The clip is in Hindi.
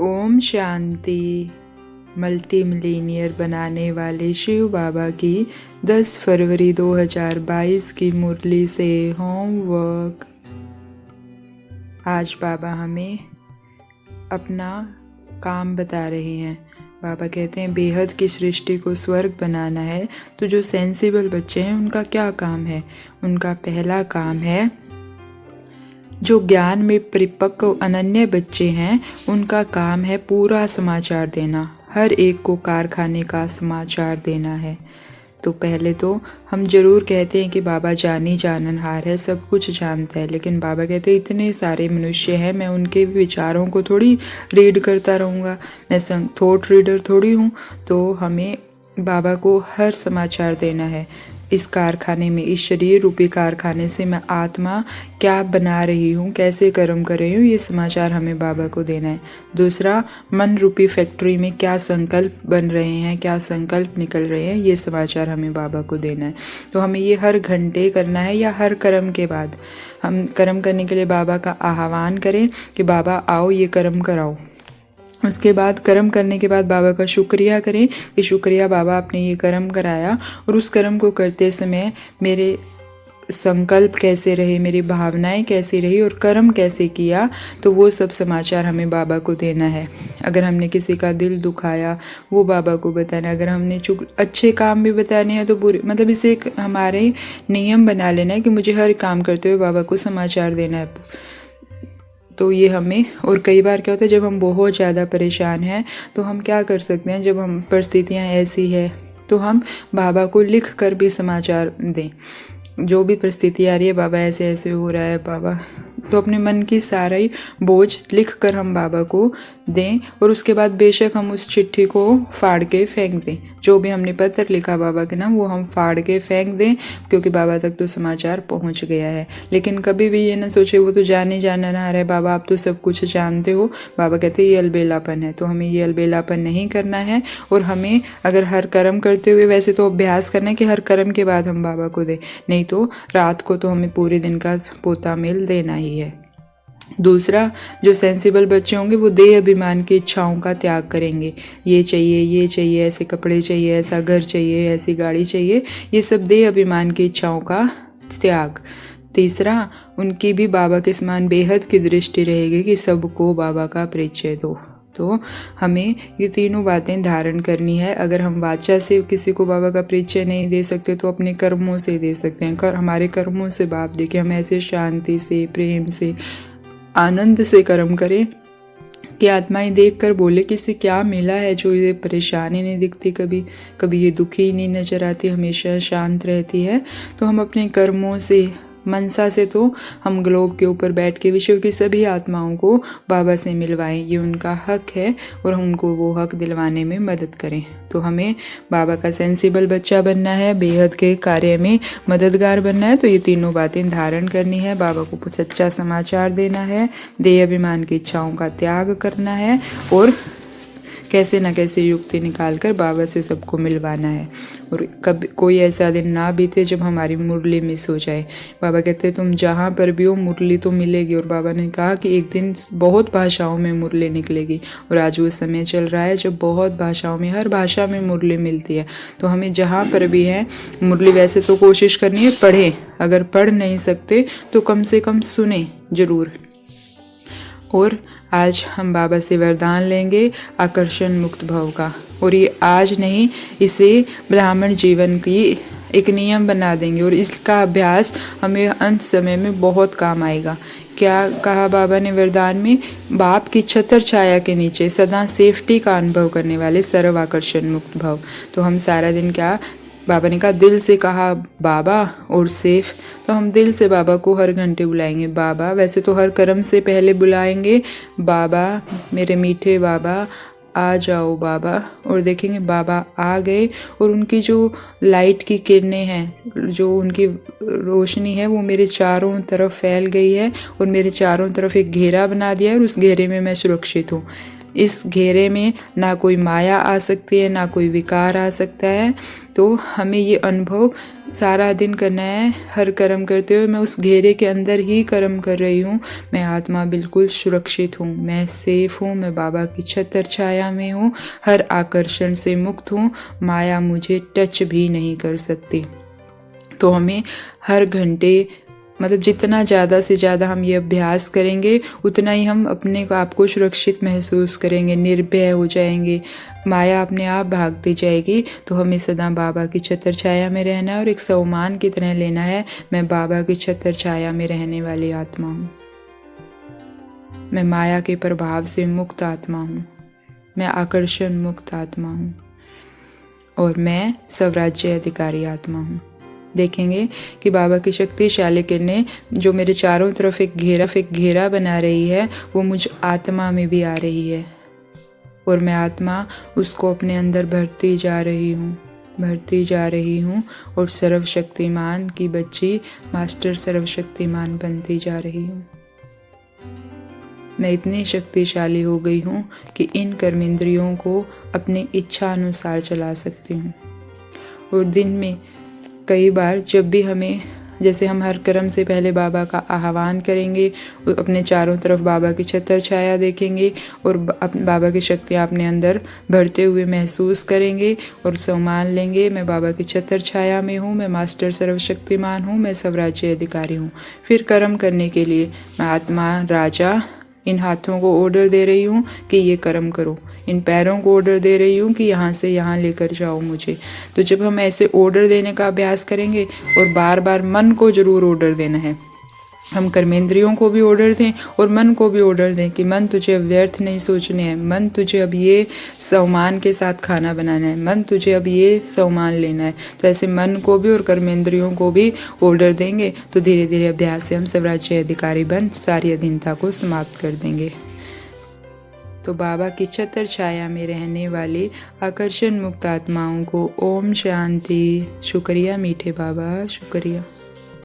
ओम शांति। मल्टी मिलीनियर बनाने वाले शिव बाबा की 10 फरवरी 2022 की मुरली से होमवर्क। आज बाबा हमें अपना काम बता रहे हैं। बाबा कहते हैं बेहद की सृष्टि को स्वर्ग बनाना है तो जो सेंसिबल बच्चे हैं उनका क्या काम है। उनका पहला काम है, जो ज्ञान में परिपक्व अनन्य बच्चे हैं उनका काम है पूरा समाचार देना, हर एक को कारखाने का समाचार देना है। तो पहले तो हम जरूर कहते हैं कि बाबा जानी जाननहार है, सब कुछ जानता है, लेकिन बाबा कहते हैं इतने सारे मनुष्य हैं, मैं उनके विचारों को थोड़ी रीड करता रहूँगा, मैं थॉट रीडर थोड़ी हूँ। तो हमें बाबा को हर समाचार देना है। इस कारखाने में, इस शरीर रूपी कारखाने से मैं आत्मा क्या बना रही हूँ, कैसे कर्म कर रही हूँ, ये समाचार हमें बाबा को देना है। दूसरा, मन रूपी फैक्ट्री में क्या संकल्प बन रहे हैं, क्या संकल्प निकल रहे हैं, ये समाचार हमें बाबा को देना है। तो हमें ये हर घंटे करना है या हर कर्म के बाद। हम कर्म करने के लिए बाबा का आह्वान करें कि बाबा आओ ये कर्म कराओ। उसके बाद कर्म करने के बाद बाबा का शुक्रिया करें कि शुक्रिया बाबा आपने ये कर्म कराया, और उस कर्म को करते समय मेरे संकल्प कैसे रहे, मेरी भावनाएं कैसी रही और कर्म कैसे किया, तो वो सब समाचार हमें बाबा को देना है। अगर हमने किसी का दिल दुखाया वो बाबा को बताना है। अगर हमने अच्छे काम भी बताने हैं तो बुरे, मतलब इसे एक हमारे नियम बना लेना है कि मुझे हर काम करते हुए बाबा को समाचार देना है। तो ये हमें, और कई बार क्या होता है जब हम बहुत ज़्यादा परेशान हैं तो हम क्या कर सकते हैं, जब हम परिस्थितियाँ ऐसी है तो हम बाबा को लिख कर भी समाचार दें। जो भी परिस्थिति आ रही है, बाबा ऐसे ऐसे हो रहा है बाबा, तो अपने मन की सारा ही बोझ लिख कर हम बाबा को दें, और उसके बाद बेशक हम उस चिट्ठी को फाड़ के फेंक दें। जो भी हमने पत्र लिखा बाबा के नाम वो हम फाड़ के फेंक दें, क्योंकि बाबा तक तो समाचार पहुंच गया है। लेकिन कभी भी ये ना सोचे वो तो जाने जाना ना रहे, बाबा आप तो सब कुछ जानते हो। बाबा कहते हैं ये अलबेलापन है, तो हमें ये अलबेलापन नहीं करना है। और हमें अगर हर कर्म करते हुए, वैसे तो अभ्यास करना है कि हर कर्म के बाद हम बाबा को दें, नहीं तो रात को तो हमें पूरे दिन का पोता मेल देना ही है। दूसरा, जो सेंसिबल बच्चे होंगे वो देह अभिमान की इच्छाओं का त्याग करेंगे। ये चाहिए, ऐसे कपड़े चाहिए, ऐसा घर चाहिए, ऐसी गाड़ी चाहिए, ये सब देह अभिमान की इच्छाओं का त्याग। तीसरा, उनकी भी बाबा के समान बेहद की दृष्टि रहेगी कि सबको बाबा का परिचय दो। तो हमें ये तीनों बातें धारण करनी है। अगर हम वाचा से किसी को बाबा का परिचय नहीं दे सकते तो अपने कर्मों से दे सकते हैं। हमारे कर्मों से बाप देखे, हम ऐसे शांति से, प्रेम से, आनंद से कर्म करें कि आत्माएं देखकर बोले कि इसे क्या मिला है जो ये परेशानी नहीं दिखती, कभी ये दुखी नहीं नजर आती, हमेशा शांत रहती है। तो हम अपने कर्मों से, मनसा से, तो हम ग्लोब के ऊपर बैठ के विश्व की सभी आत्माओं को बाबा से मिलवाएं, ये उनका हक है, और हम उनको वो हक दिलवाने में मदद करें। तो हमें बाबा का सेंसिबल बच्चा बनना है, बेहद के कार्य में मददगार बनना है। तो ये तीनों बातें धारण करनी है, बाबा को सच्चा समाचार देना है, देह अभिमान की इच्छाओं का त्याग करना है, और कैसे न कैसे युक्ति निकालकर बाबा से सबको मिलवाना है। और कभी कोई ऐसा दिन ना बीते जब हमारी मुरली मिस हो जाए। बाबा कहते हैं तुम जहाँ पर भी हो मुरली तो मिलेगी, और बाबा ने कहा कि एक दिन बहुत भाषाओं में मुरली निकलेगी, और आज वो समय चल रहा है जब बहुत भाषाओं में, हर भाषा में मुरली मिलती है। तो हमें जहाँ पर भी है मुरली, वैसे तो कोशिश करनी है पढ़ें, अगर पढ़ नहीं सकते तो कम से कम सुने जरूर। और आज हम बाबा से वरदान लेंगे आकर्षण मुक्त भव का, और ये आज नहीं, इसे ब्राह्मण जीवन की एक नियम बना देंगे, और इसका अभ्यास हमें अंत समय में बहुत काम आएगा। क्या कहा बाबा ने वरदान में, बाप की छत्र छाया के नीचे सदा सेफ्टी का अनुभव करने वाले सर्व आकर्षण मुक्त भव। तो हम सारा दिन क्या, बाबा ने कहा दिल से कहा बाबा और सेफ, तो हम दिल से बाबा को हर घंटे बुलाएंगे बाबा। वैसे तो हर कर्म से पहले बुलाएंगे बाबा, मेरे मीठे बाबा आ जाओ बाबा, और देखेंगे बाबा आ गए, और उनकी जो लाइट की किरणें हैं, जो उनकी रोशनी है वो मेरे चारों तरफ फैल गई है, और मेरे चारों तरफ एक घेरा बना दिया है, और उस घेरे में मैं सुरक्षित हूँ। इस घेरे में ना कोई माया आ सकती है, ना कोई विकार आ सकता है। तो हमें ये अनुभव सारा दिन करना है। हर कर्म करते हुए मैं उस घेरे के अंदर ही कर्म कर रही हूँ। मैं आत्मा बिल्कुल सुरक्षित हूँ, मैं सेफ हूँ, मैं बाबा की छत्र छाया में हूँ, हर आकर्षण से मुक्त हूँ, माया मुझे टच भी नहीं कर सकती। तो हमें हर घंटे मतलब जितना ज़्यादा से ज़्यादा हम ये अभ्यास करेंगे उतना ही हम अपने को आपको सुरक्षित महसूस करेंगे, निर्भय हो जाएंगे, माया अपने आप भागती जाएगी। तो हमें सदा बाबा की छत्र छाया में रहना है और एक सम्मान की तरह लेना है, मैं बाबा की छत्र छाया में रहने वाली आत्मा हूँ, मैं माया के प्रभाव से मुक्त आत्मा हूँ, मैं आकर्षण मुक्त आत्मा हूँ और मैं स्वराज्य अधिकारी आत्मा हूँ। देखेंगे कि बाबा की शक्तिशाली किरणें जो मेरे चारों तरफ एक घेरा बना रही है, वो मुझ आत्मा में भी आ रही है और मैं आत्मा उसको अपने अंदर भरती जा रही हूँ और सर्वशक्तिमान की बच्ची मास्टर सर्वशक्तिमान बनती जा रही हूँ। मैं इतनी शक्तिशाली हो गई हूँ कि इन कर्मेंद्रियों को अपनी इच्छा अनुसार चला सकती हूँ। और दिन में कई बार जब भी हमें, जैसे हम हर कर्म से पहले बाबा का आह्वान करेंगे, अपने चारों तरफ बाबा की छत्र छाया देखेंगे और बाबा की शक्तियाँ अपने अंदर भरते हुए महसूस करेंगे और सम्मान लेंगे, मैं बाबा की छत्र छाया में हूँ, मैं मास्टर सर्वशक्तिमान हूँ, मैं स्वराज्य अधिकारी हूँ। फिर कर्म करने के लिए मैं आत्मा राजा इन हाथों को ऑर्डर दे रही हूँ कि ये कर्म करो, इन पैरों को ऑर्डर दे रही हूँ कि यहाँ से यहाँ लेकर जाओ मुझे। तो जब हम ऐसे ऑर्डर देने का अभ्यास करेंगे और बार बार मन को ज़रूर ऑर्डर देना है, हम कर्मेंद्रियों को भी ऑर्डर दें और मन को भी ऑर्डर दें कि मन तुझे अब व्यर्थ नहीं सोचने हैं, मन तुझे अब ये सम्मान के साथ खाना बनाना है, मन तुझे अब ये सम्मान लेना है। तो ऐसे मन को भी और कर्मेंद्रियों को भी ऑर्डर देंगे तो धीरे धीरे अभ्यास से हम स्वराज्य अधिकारी बन सारी अधीनता को समाप्त कर देंगे। तो बाबा की छत्र छाया में रहने वाली आकर्षण मुक्त आत्माओं को ओम शांति। शुक्रिया मीठे बाबा, शुक्रिया।